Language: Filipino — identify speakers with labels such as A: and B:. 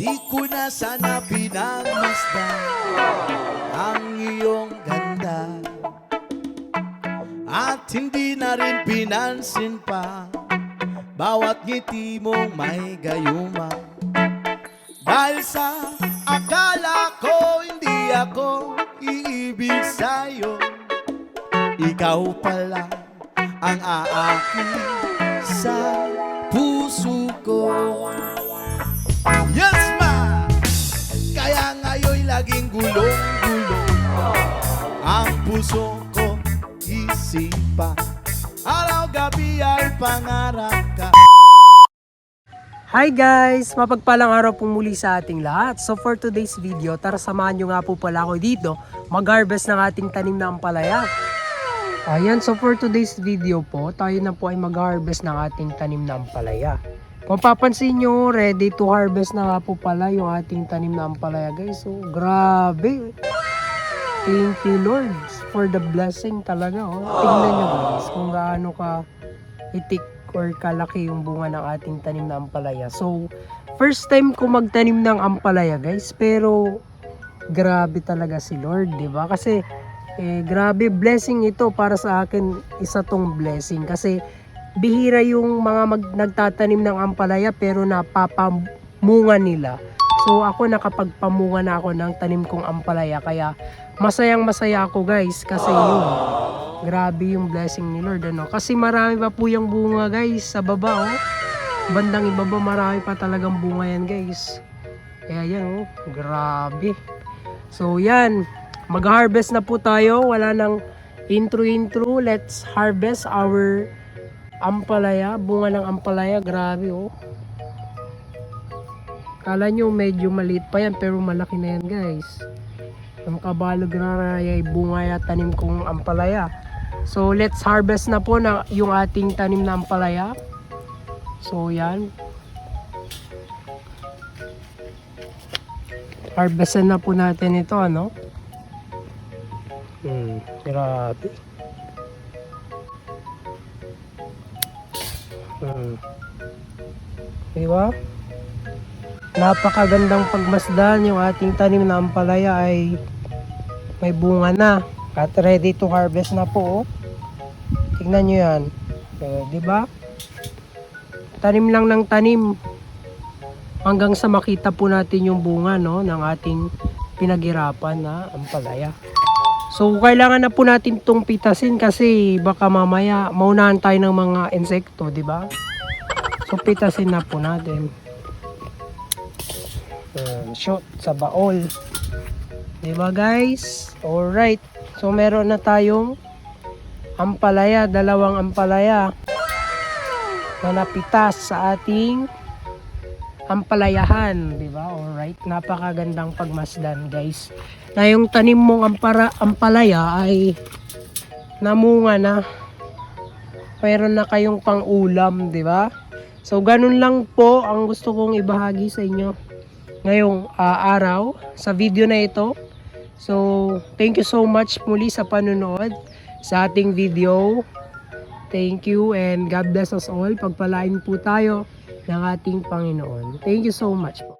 A: Di ko na sana pinagmasdan ang iyong ganda, at hindi na rin pinansin pa bawat ngiti mong may gayuma. Dahil sa akala ko hindi ako iibig sa'yo, ikaw pala ang aakit sa puso ko. Yes ma! Kaya ngayon'y laging gulong-gulong ang puso ko, isipan, araw-gabi ay pangarap ka.
B: Hi guys! Mapagpalang araw po muli sa ating lahat. So for today's video, tara samahan nyo nga po pala ako dito mag-harvest ng ating tanim na ampalaya. Ayan, so for today's video po, tayo na po ay mag-harvest ng ating tanim na ampalaya. Kung papansin nyo, ready to harvest na nga po pala yung ating tanim na ampalaya guys. So grabe! Thank you Lord for the blessing talaga. Oh. Tingnan nyo guys kung gaano ka itik or kalaki yung bunga ng ating tanim na ampalaya. So, first time ko magtanim ng ampalaya guys, pero grabe talaga si Lord, di ba? Kasi grabe blessing ito para sa akin, isa tong blessing kasi bihira yung mga nagtatanim ng ampalaya pero napapamunga nila. So, ako nakapagpamunga na ako ng tanim kong ampalaya, kaya masayang masaya ako guys kasi yun. Grabe yung blessing ni Lord, ano? Kasi marami pa po yung bunga guys sa baba, oh. Bandang ibaba marami pa talagang bunga yan guys. Kaya yan, oh. Grabe. So yan, mag-harvest na po tayo. Wala nang intro. Let's harvest our ampalaya, bunga ng ampalaya. Grabe, oh. Kala nyo medyo maliit pa yan pero malaki na yan guys. Ang kabalog na bunga ya tanim kong ampalaya. So let's harvest na po na yung ating tanim na ampalaya. So yan. Harvestan na po natin ito, ano? Grabe. Diba? Napakagandang pagmasdan, yung ating tanim na ampalaya ay may bunga na at ready to harvest na po, oh. Tingnan nyo yan, diba? Tanim lang ng tanim hanggang sa makita po natin yung bunga, no, ng ating pinaghirapan na ampalaya. So kailangan na po natin itong pitasin kasi baka mamaya maunahan tayo ng mga insekto, diba? So pitasin na po natin. Shoot sa baol, diba guys? Alright, so meron na tayong ampalaya, dalawang ampalaya na napitas sa ating ampalayahan, diba? Alright, napakagandang pagmasdan guys na yung tanim mong ampalaya ay namunga na, mayroon na kayong pang ulam, diba? So ganun lang po ang gusto kong ibahagi sa inyo ngayong araw sa video na ito. So thank you so much muli sa panonood sa ating video. Thank you and God bless us all. Pagpalain po tayo ng ating Panginoon. Thank you so much po.